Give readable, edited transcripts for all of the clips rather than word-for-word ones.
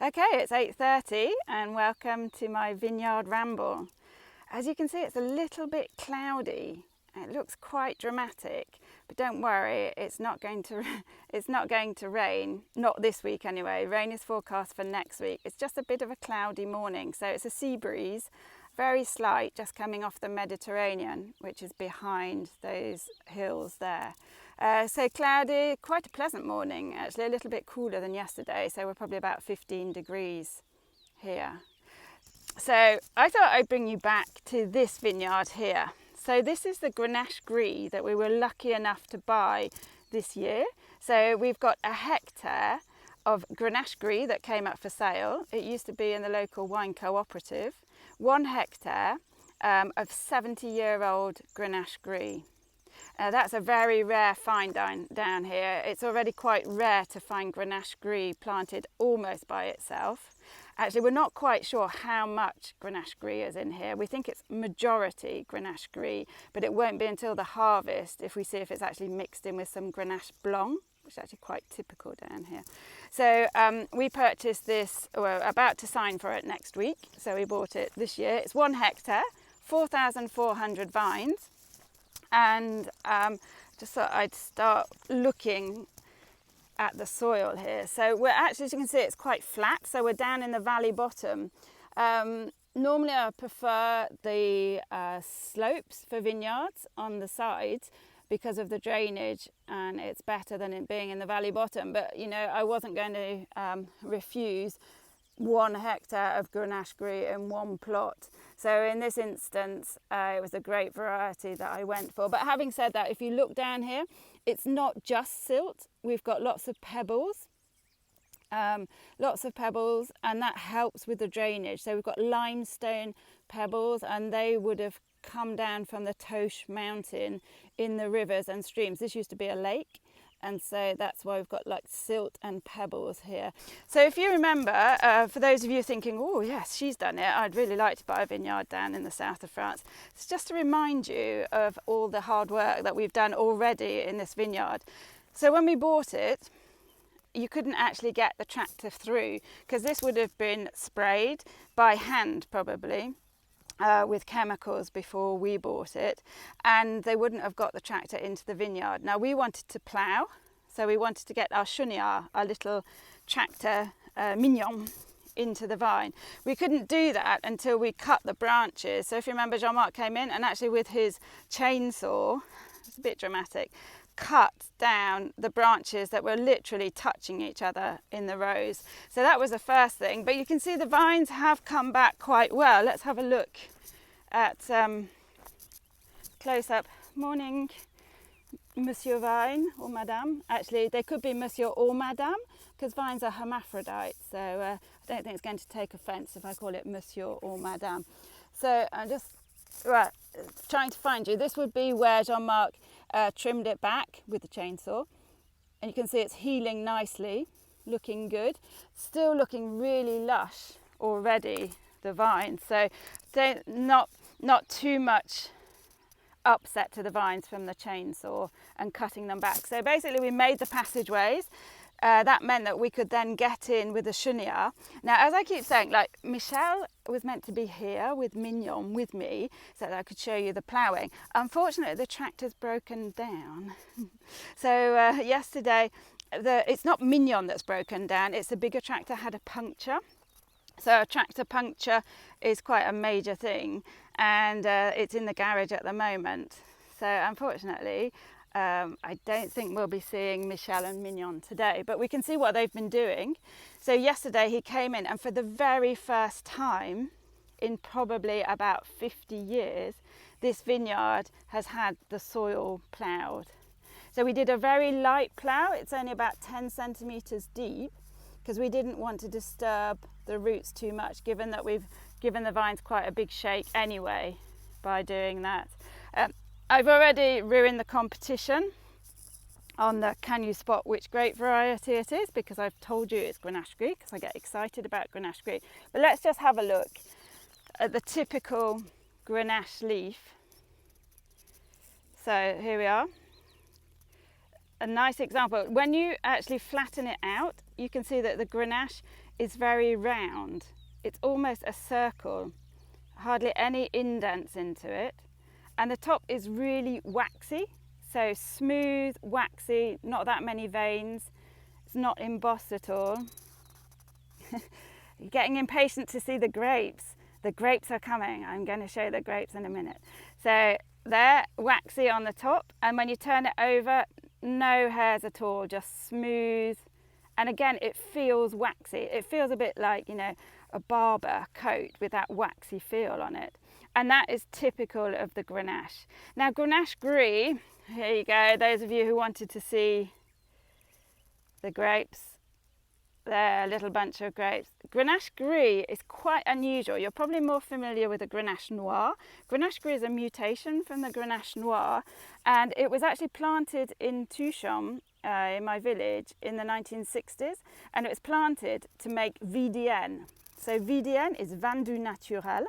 Okay, it's 8:30 and welcome to my vineyard ramble. As you can see, it's a little bit cloudy. It looks quite dramatic, but don't worry, it's not going to rain, not this week anyway. Rain is forecast for next week. It's just a bit of a cloudy morning, so it's a sea breeze, very slight, just coming off the Mediterranean, which is behind those hills there. So cloudy, quite a pleasant morning, actually a little bit cooler than yesterday, so we're probably about 15 degrees here. So I thought I'd bring you back to this vineyard here. So this is the Grenache Gris that we were lucky enough to buy this year. So we've got a hectare of Grenache Gris that came up for sale. It used to be in the local wine cooperative. 1 hectare of 70-year-old Grenache Gris. That's a very rare find down here. It's already quite rare to find Grenache Gris planted almost by itself. Actually, we're not quite sure how much Grenache Gris is in here. We think it's majority Grenache Gris, but it won't be until the harvest if we see if it's actually mixed in with some Grenache Blanc, which is actually quite typical down here. So we purchased this, we're about to sign for it next week. So we bought it this year. It's 1 hectare, 4,400 vines. And just thought I'd start looking at the soil here. So we're actually, as you can see, it's quite flat. So we're down in the valley bottom. Normally I prefer the slopes for vineyards on the sides because of the drainage, and it's better than it being in the valley bottom. But you know, I wasn't going to refuse 1 hectare of Grenache Gris in one plot. So in this instance, it was a great variety that I went for. But having said that, if you look down here, it's not just silt. We've got lots of pebbles, and that helps with the drainage. So we've got limestone pebbles, and they would have come down from the Toche mountain in the rivers and streams. This used to be a lake. And so that's why we've got like silt and pebbles here. So if you remember, for those of you thinking, oh yes, she's done it, I'd really like to buy a vineyard down in the south of France. It's just to remind you of all the hard work that we've done already in this vineyard. So when we bought it, you couldn't actually get the tractor through because this would have been sprayed by hand probably. With chemicals before we bought it, and they wouldn't have got the tractor into the vineyard. Now we wanted to plough, so we wanted to get our chuniard, our little tractor mignon, into the vine. We couldn't do that until we cut the branches. So if you remember, Jean-Marc came in and actually with his chainsaw, it's a bit dramatic, cut down the branches that were literally touching each other in the rows. So that was the first thing, but you can see the vines have come back quite well. Let's have a look at close up. Morning, Monsieur Vine or Madame. Actually, they could be Monsieur or Madame because vines are hermaphrodite, so I don't think it's going to take offence if I call it Monsieur or Madame. So I'm just trying to find you. This would be where Jean-Marc trimmed it back with the chainsaw, and you can see it's healing nicely, looking good, still looking really lush already, the vines. So not too much upset to the vines from the chainsaw and cutting them back. So basically we made the passageways. That meant that we could then get in with the chuniard. Now, as I keep saying, like Michelle was meant to be here with Mignon with me so that I could show you the ploughing. Unfortunately, the tractor's broken down. So yesterday, it's not Mignon that's broken down, it's the bigger tractor had a puncture. So a tractor puncture is quite a major thing, and it's in the garage at the moment. So unfortunately, I don't think we'll be seeing Michel and Mignon today, but we can see what they've been doing. So yesterday he came in, and for the very first time in probably about 50 years, this vineyard has had the soil ploughed. So we did a very light plough. It's only about 10 centimetres deep because we didn't want to disturb the roots too much, given that we've given the vines quite a big shake anyway by doing that. I've already ruined the competition on the can you spot which grape variety it is, because I've told you it's Grenache Gris because I get excited about Grenache Gris. But let's just have a look at the typical Grenache leaf. So here we are. A nice example. When you actually flatten it out, you can see that the Grenache is very round. It's almost a circle, hardly any indents into it. And the top is really waxy, so smooth, waxy, not that many veins. It's not embossed at all. You're getting impatient to see the grapes. The grapes are coming. I'm going to show you the grapes in a minute. So they're waxy on the top, and when you turn it over, no hairs at all, just smooth. And again, it feels waxy. It feels a bit like, you know, a barber coat with that waxy feel on it. And that is typical of the Grenache. Now, Grenache Gris, here you go, those of you who wanted to see the grapes, there, a little bunch of grapes. Grenache Gris is quite unusual. You're probably more familiar with the Grenache Noir. Grenache Gris is a mutation from the Grenache Noir, and it was actually planted in Tuchon, in my village, in the 1960s, and it was planted to make VDN. So VDN is Vin du Naturel.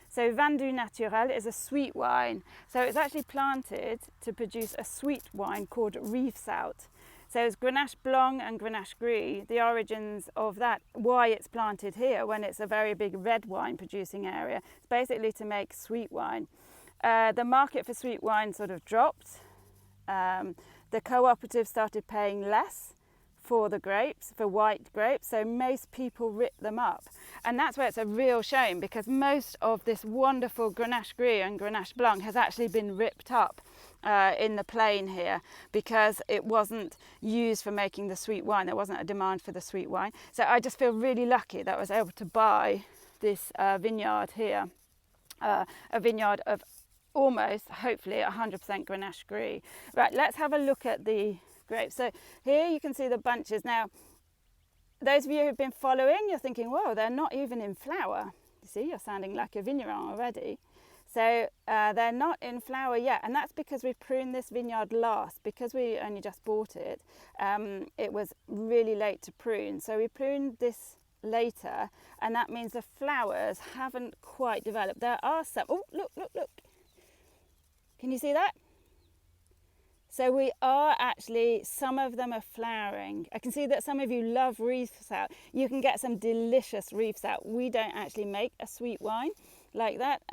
So Vin du Naturel is a sweet wine. So it's actually planted to produce a sweet wine called Rivesaltes. So it's Grenache Blanc and Grenache Gris, the origins of that, why it's planted here when it's a very big red wine producing area. It's basically to make sweet wine. The market for sweet wine sort of dropped. The cooperatives started paying less for the grapes, for white grapes, so most people rip them up. And that's where it's a real shame, because most of this wonderful Grenache Gris and Grenache Blanc has actually been ripped up in the plain here, because it wasn't used for making the sweet wine. There wasn't a demand for the sweet wine. So I just feel really lucky that I was able to buy this vineyard here, a vineyard of almost, hopefully, 100% Grenache Gris. Right, let's have a look at the grapes. So here you can see the bunches. Now, those of you who've been following, you're thinking, whoa, they're not even in flower. You see, you're sounding like a vigneron already. So they're not in flower yet, and that's because we pruned this vineyard last. Because we only just bought it, it was really late to prune. So we pruned this later, and that means the flowers haven't quite developed. There are some, oh, look, look, look. Can you see that? So we are actually, some of them are flowering. I can see that some of you love Rivesaltes. You can get some delicious Rivesaltes. We don't actually make a sweet wine like that,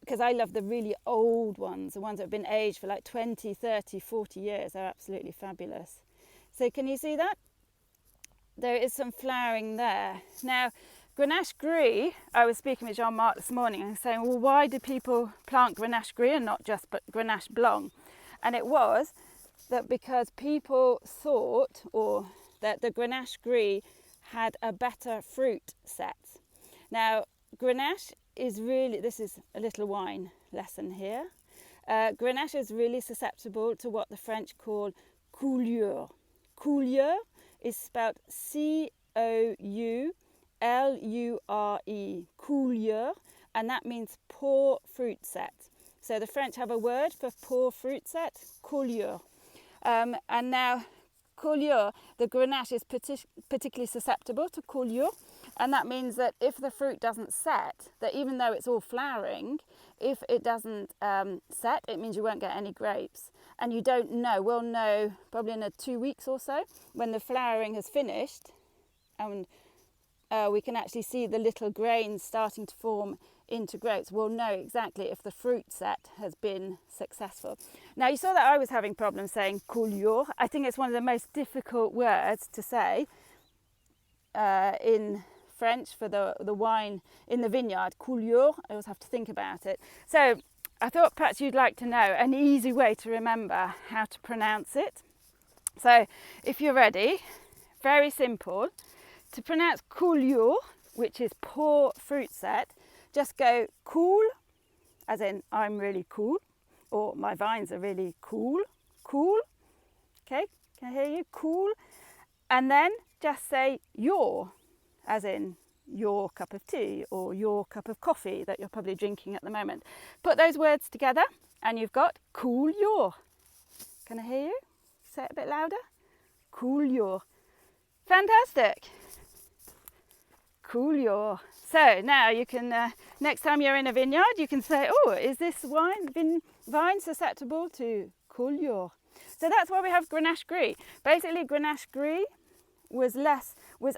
because I love the really old ones, the ones that have been aged for like 20, 30, 40 years. They're absolutely fabulous. So can you see that? There is some flowering there. Now, Grenache Gris, I was speaking with Jean-Marc this morning and saying, well, why do people plant Grenache Gris and not just Grenache Blanc? And it was that because people thought, or that the Grenache Gris had a better fruit set. Now, Grenache is really, this is a little wine lesson here. Grenache is really susceptible to what the French call coulure. Coulure is spelled C-O-U-L-U-R-E, coulure, and that means poor fruit set. So the French have a word for poor fruit set, coulure. And now, coulure, the Grenache is particularly susceptible to coulure, and that means that if the fruit doesn't set, that even though it's all flowering, if it doesn't set, it means you won't get any grapes. And you don't know, we'll know probably in 2 weeks or so, when the flowering has finished, and we can actually see the little grains starting to form into grapes. We'll know exactly if the fruit set has been successful. Now, you saw that I was having problems saying coulure. I think it's one of the most difficult words to say in French for the wine in the vineyard. Coulure, I always have to think about it. So I thought perhaps you'd like to know an easy way to remember how to pronounce it. So if you're ready, very simple. To pronounce coulure, which is poor fruit set, just go cool, as in I'm really cool, or my vines are really cool, cool. Okay, can I hear you? Cool. And then just say your, as in your cup of tea or your cup of coffee that you're probably drinking at the moment. Put those words together and you've got coulure. Can I hear you? Say it a bit louder. Coulure. Fantastic. Coulure. So now you can, next time you're in a vineyard, you can say, oh, is this vine susceptible to coulure? So that's why we have Grenache Gris. Basically, Grenache Gris was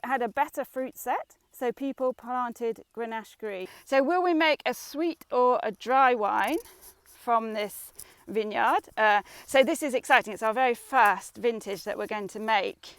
had a better fruit set, so people planted Grenache Gris. So will we make a sweet or a dry wine from this vineyard? So this is exciting. It's our very first vintage that we're going to make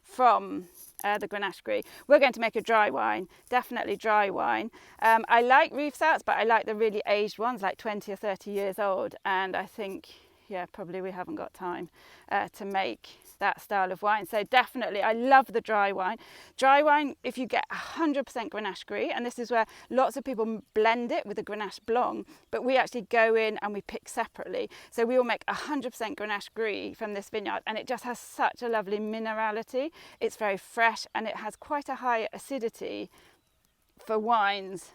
from the Grenache Gris. We're going to make a dry wine, definitely dry wine. I like Riefsalz, but I like the really aged ones, like 20 or 30 years old. And I think, yeah, probably we haven't got time to make that style of wine. So definitely, I love the dry wine. Dry wine, if you get 100% Grenache Gris, and this is where lots of people blend it with the Grenache Blanc, but we actually go in and we pick separately. So we will make 100% Grenache Gris from this vineyard, and it just has such a lovely minerality. It's very fresh, and it has quite a high acidity for wines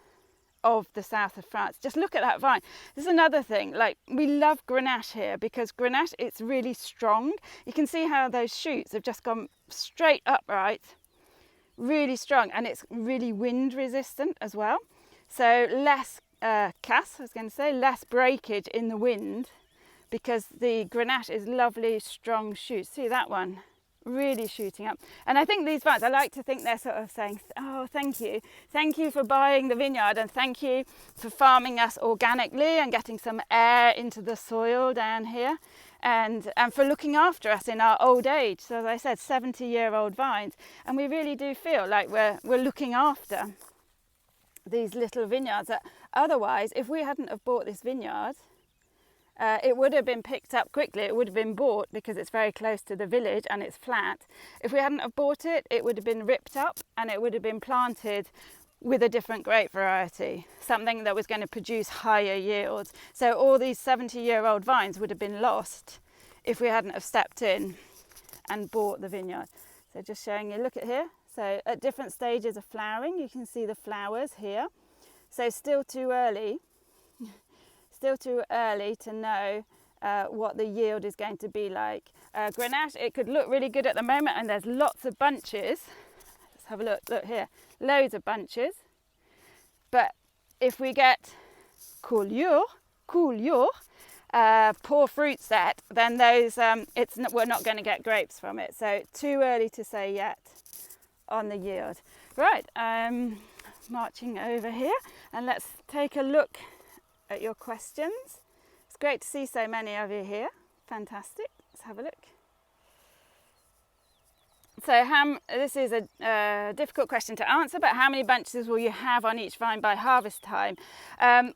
of the south of France. Just look at that vine. This is another thing, like we love Grenache here because Grenache, it's really strong. You can see how those shoots have just gone straight upright, really strong, and it's really wind resistant as well. So less casse, I was going to say, less breakage in the wind because the Grenache is lovely strong shoots. See that one? Really shooting up. And I think these vines, I like to think they're sort of saying, oh, thank you for buying the vineyard, and thank you for farming us organically and getting some air into the soil down here, and for looking after us in our old age. So as I said, 70-year-old vines, and we really do feel like we're looking after these little vineyards that otherwise, if we hadn't have bought this vineyard, it would have been picked up quickly. It would have been bought because it's very close to the village and it's flat. If we hadn't have bought it, it would have been ripped up and it would have been planted with a different grape variety, something that was going to produce higher yields. So all these 70-year-old vines would have been lost if we hadn't have stepped in and bought the vineyard. So just showing you, look at here. So at different stages of flowering, you can see the flowers here. So still too early to know what the yield is going to be like. Grenache, it could look really good at the moment, and there's lots of bunches. Let's have a look here, loads of bunches. But if we get coulure, poor fruit set, then those we're not going to get grapes from it. So too early to say yet on the yield. Right, I'm marching over here, and let's take a look at your questions. It's great to see so many of you here. Fantastic. Let's have a look. So this is a difficult question to answer, but how many bunches will you have on each vine by harvest time?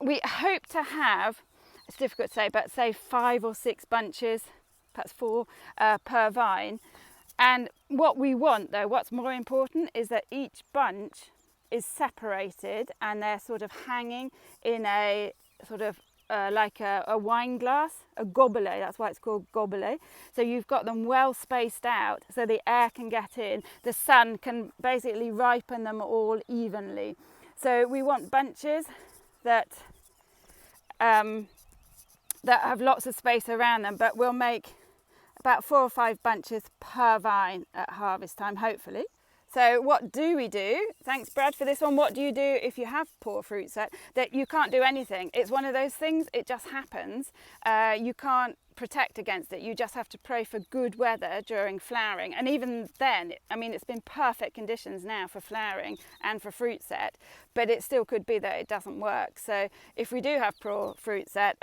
We hope to have, it's difficult to say, but say 5 or 6 bunches, perhaps 4 per vine. And what we want, though, what's more important is that each bunch is separated and they're sort of hanging in a sort of like a wine glass, a gobelet, that's why it's called gobelet. So you've got them well spaced out so the air can get in, the sun can basically ripen them all evenly. So we want bunches that have lots of space around them, but we'll make about 4 or 5 bunches per vine at harvest time, hopefully. So what do we do? Thanks, Brad, for this one. What do you do if you have poor fruit set? That you can't do anything. It's one of those things, it just happens. You can't protect against it. You just have to pray for good weather during flowering. And even then, I mean, it's been perfect conditions now for flowering and for fruit set, but it still could be that it doesn't work. So if we do have poor fruit set,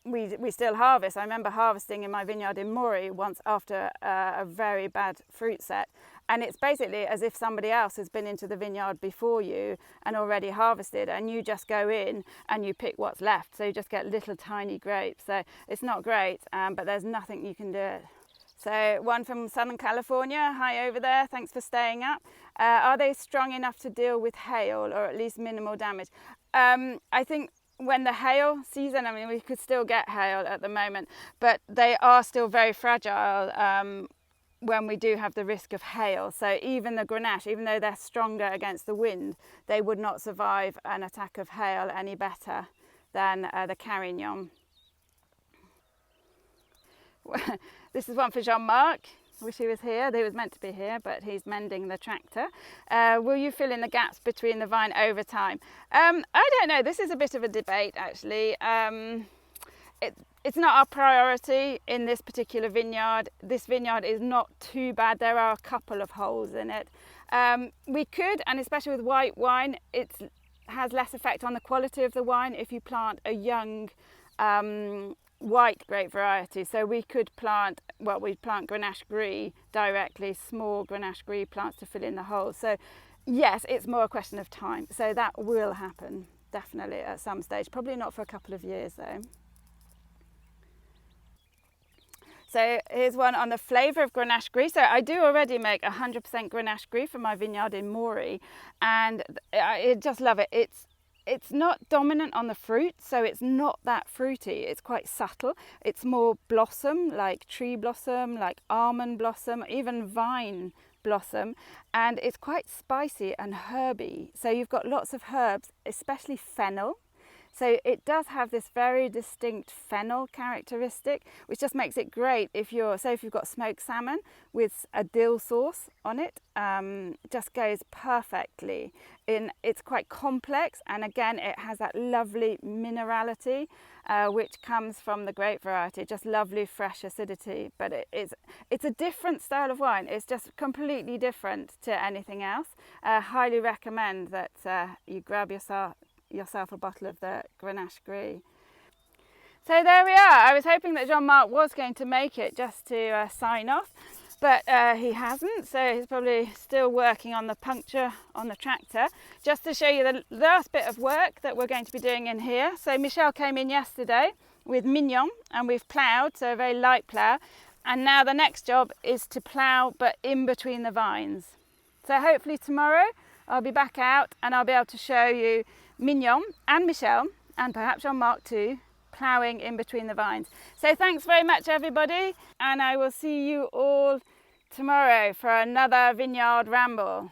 we still harvest. I remember harvesting in my vineyard in Moray once after a very bad fruit set. And it's basically as if somebody else has been into the vineyard before you and already harvested, and you just go in and you pick what's left. So you just get little tiny grapes. So it's not great, but there's nothing you can do. So one from Southern California, hi over there, thanks for staying up. Are they strong enough to deal with hail or at least minimal damage? I think when the hail season, I mean, we could still get hail at the moment, but they are still very fragile when we do have the risk of hail. So even the Grenache, even though they're stronger against the wind, they would not survive an attack of hail any better than the Carignan. This is one for Jean-Marc. I wish he was here. He was meant to be here, but he's mending the tractor. Will you fill in the gaps between the vine over time? I don't know. This is a bit of a debate, actually. It's not our priority in this particular vineyard. This vineyard is not too bad. There are a couple of holes in it. We could, and especially with white wine, it has less effect on the quality of the wine if you plant a young white grape variety. So we could plant, well, we'd plant Grenache Gris directly, small Grenache Gris plants to fill in the holes. So yes, it's more a question of time. So that will happen, definitely, at some stage. Probably not for a couple of years though. So here's one on the flavour of Grenache Gris. So I do already make 100% Grenache Gris for my vineyard in Moree, and I just love it. It's not dominant on the fruit, so it's not that fruity. It's quite subtle. It's more blossom, like tree blossom, like almond blossom, even vine blossom, and it's quite spicy and herby. So you've got lots of herbs, especially fennel. So it does have this very distinct fennel characteristic, which just makes it great if you're, say if you've got smoked salmon with a dill sauce on it, just goes perfectly. It's quite complex, and again it has that lovely minerality which comes from the grape variety, just lovely fresh acidity. But it's a different style of wine. It's just completely different to anything else. Highly recommend that you grab yourself a bottle of the Grenache Gris. So there we are. I was hoping that Jean-Marc was going to make it just to sign off, but he hasn't, so he's probably still working on the puncture on the tractor. Just to show you the last bit of work that we're going to be doing in here. So Michel came in yesterday with Mignon and we've ploughed, so a very light plough, and now the next job is to plough but in between the vines. So hopefully tomorrow I'll be back out and I'll be able to show you Mignon and Michel, and perhaps Jean-Marc too, ploughing in between the vines. So thanks very much everybody, and I will see you all tomorrow for another vineyard ramble.